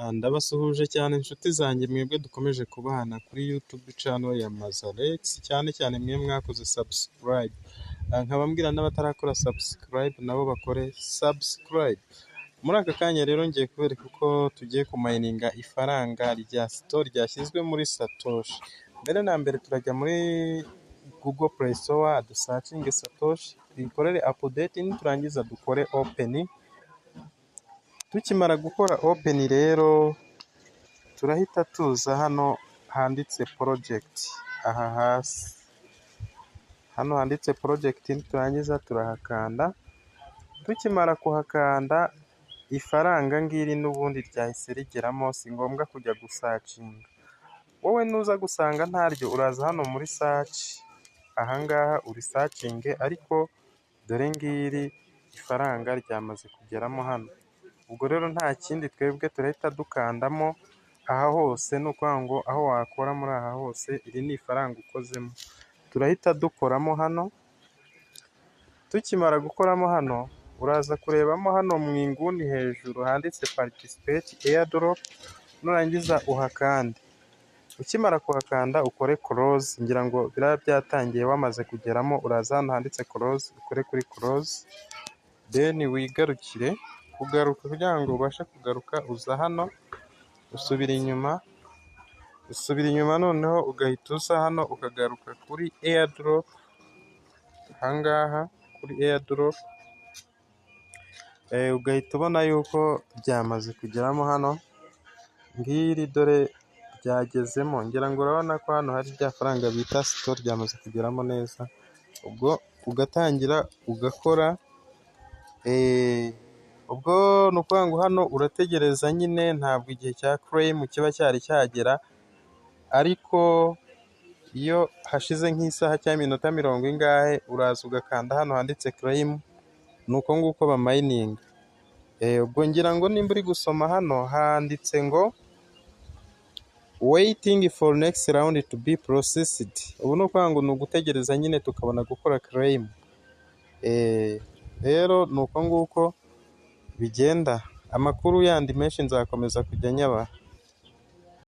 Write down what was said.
Ndabasuhuje cyane inshuti zanjye mwebwe dukomeje kubana kuri YouTube channel ya Mazalex, cyane cyane mwe mwakoze subscribe. Nkaba mbwira n'abatarakora subscribe nabo bakore subscribe. Muri aka kanya rero ngiye kubereka uko tugiye kumayininga ifaranga rya store ryashyizwe muri Satoshi. Mbere na mbere turajya muri Google Play Store dusacinge Satoshi, dukorere update, turangiza dukore open. Tukimara gukora open rero turahita tuza hano handitse project, aha hasi hano handitse project, turangiza turahakanda. Tukimara kuhakanda ifaranga ngiri n'ubundi ryahise rigeramo, si ngombwa kujya gusacinga. Wowe nuza gusanga ntaryo uraza hano muri search, ahangaha uri sacinge, ariko dore ngiri ifaranga ryamaze kugeramo hano. Ubwo rero nta kindi, twebwe turahita dukandamo aha hose, ni ukuvuga ngo aho wakora muri aha hose iri ni ifaranga ukozemo. Turahita dukoramo hano. Tukimara gukoramo hano uraza kurebamo hano mu inguni hejuru handitse participate airdrop, nurangiza uhakande. Ukimara kuhakanda ukore close, ngira ngo biraba byatangiye wamaze kugeramo. Uraza hano handitse close, ukore kuri close, then wigarukire. Kugaruka kugira ngo ubashe kugaruka uza hano usubira inyuma, noneho ugahita uza hano ukagaruka kuri airdrop, ahangaha kuri airdrop, ugahita ubona yuko byamaze kugeramo hano. Ngiri dore byagezemo, ngira ngo urabona ko hano hari rya faranga bita store ryamaze kugeramo neza. Ubwo ugatangira ugakora, ubwo ni ukuvuga ngo hano urategereza nyine, ntabwo igihe cya claim kiba cyari cyagera, ariko iyo hashize nk'isaha cyangwa iminota 40 uraza ugakanda hano handitse claim, ni uko nguko bamayininga. Ubwo ngira ngo nimba uri gusoma hano handitse ngo waiting for next round to be processed. Ubu ni ukuvuga ngo ni ugutegereza nyine tukabona gukora claim. Rero ni uko nguko bigenda. Amakuru yandi menshi nzakomeza kujya nyabaha.